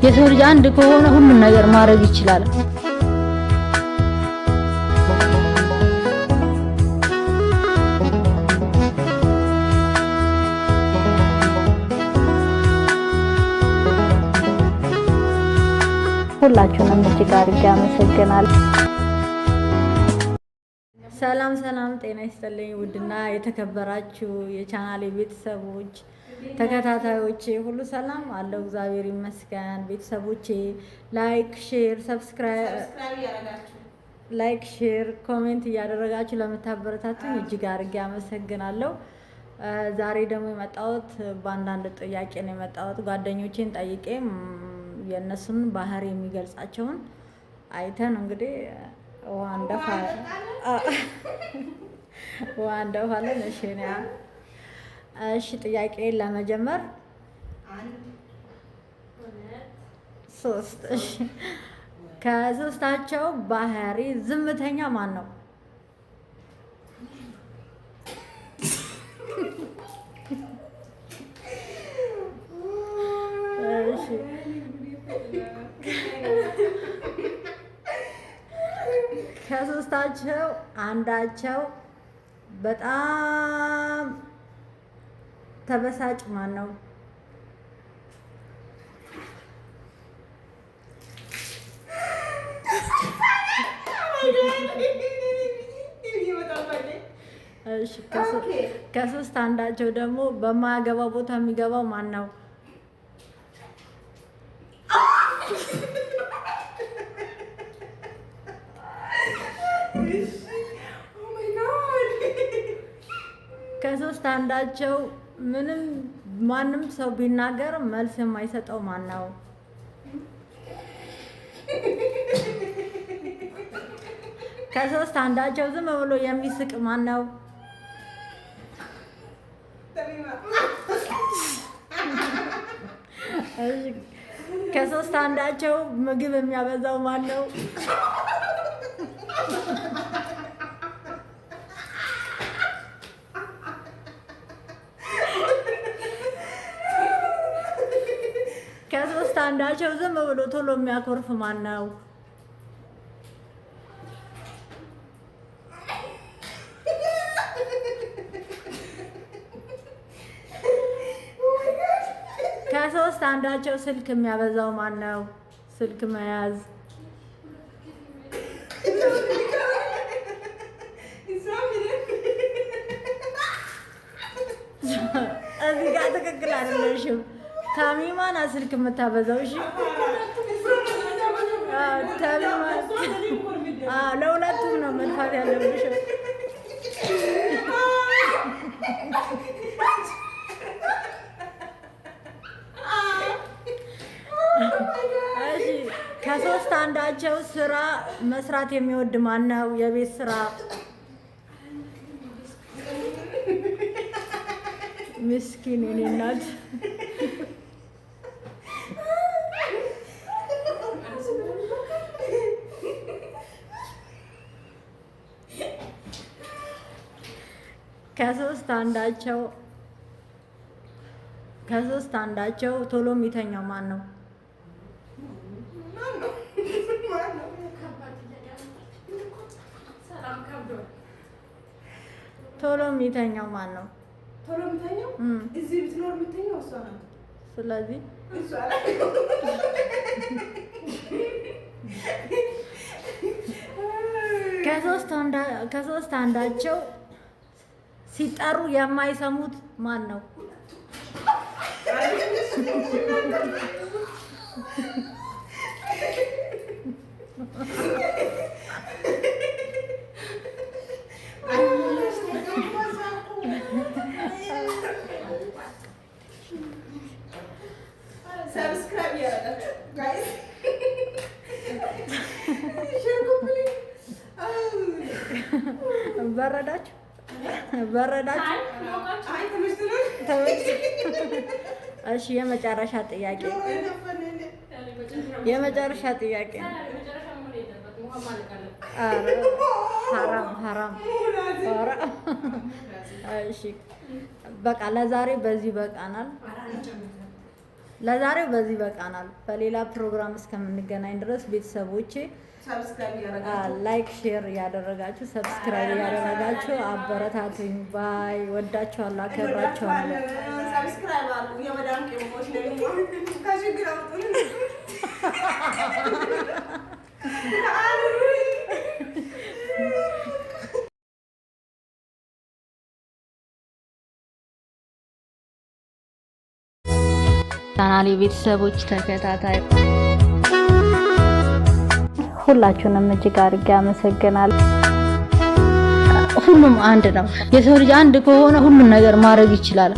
የሰው ልጅ አንድ ከሆነ ሁሉን ነገር ማድረግ ይችላል። ሁላችሁንም እጅግ አድርጌ አመሰግናለሁ። ሰላም ሰላም፣ ጤና ይስጥልኝ ውድና የተከበራችሁ የቻናሌ ቤተሰቦች ተከታታዮቼ ሁሉ ሰላም አለው፣ እግዚአብሔር ይመስገን። ቤተሰቦቼ ላይክ፣ ሼር፣ ላይክ፣ ሼር፣ ኮሜንት እያደረጋችሁ ለምታበረታቱኝ እጅግ አድርጌ አመሰግናለሁ። ዛሬ ደግሞ የመጣሁት በአንዳንድ ጥያቄ ነው የመጣሁት። ጓደኞቼን ጠይቄ የእነሱን ባህሪ የሚገልጻቸውን አይተን እንግዲህ ውሃ እንደፋለን። እሺ ጥያቄ ለመጀመር 3 እሺ፣ ከሶስታቸው ባህሪ ዝምተኛ ማን ነው? እሺ ከሶስታቸው አንዳቸው በጣም ተበሳጭ ማን ነው? እሺ ከሶስት አንዳቸው ደግሞ በማያገባው ቦታ የሚገባው ማን ነው? ከሶስት አንዳቸው ማንም ሰው ቢናገር መልስ የማይሰጠው ማን ነው? ከሶስት አንዳቸው ዝም ብሎ የሚስቅ ማን ነው? ከሶስት አንዳቸው ምግብ የሚያበዛው ማን ነው? ከሶስት አንዳቸው ዝም ብሎ ቶሎ የሚያኮርፍ ማን ነው? ከሶስት አንዳቸው ስልክ የሚያበዛው ማን ነው? ስልክ መያዝ። እዚህ ጋር ትክክል አይደለሽም። ታሚማና ስልክ የምታበዛው። እሺ ታሚማ ለሁለቱም ነው መልፋት ያለብሽ። እሺ ከሶስት አንዳቸው ስራ መስራት የሚወድ ማን ነው? የቤት ስራ። ምስኪን የኔ እናት። ከሶስት አንዳቸው ቶሎ የሚተኛው ማን ነው? ቶሎ የሚተኛው ማን ነው? ቶሎ የሚተኛው እዚህ ብትኖር የምትተኛው እሷ ናት። ስለዚህ ከሶስት አንዳቸው ሲጠሩ የማይሰሙት ማን ነው? ሰብስክራይብ ያደረጋችሁ ጋይስ በረዳችሁ። እሺ የመጨረሻ ጥያቄ ሐራም። እሺ በቃ ለዛሬ በዚህ በቃናል። ለዛሬው በዚህ በቃናል። በሌላ ፕሮግራም እስከምንገናኝ ድረስ ቤተሰቦቼ ላይክ ሼር ያደረጋችሁ ሰብስክራይብ ያደረጋችሁ አበረታቱኝ። ባይ ወዳችኋለሁ፣ አከብራችኋለሁ። ሰብስክራይብ አድርጉ። የመዳም ቄሞች ነው ከችግር አውጡኝ። ቻናሌ ቤተሰቦች ተከታታይ ሁላችሁንም እጅግ አድርጌ አመሰግናለሁ። ሁሉም አንድ ነው። የሰው ልጅ አንድ ከሆነ ሁሉም ነገር ማድረግ ይችላል።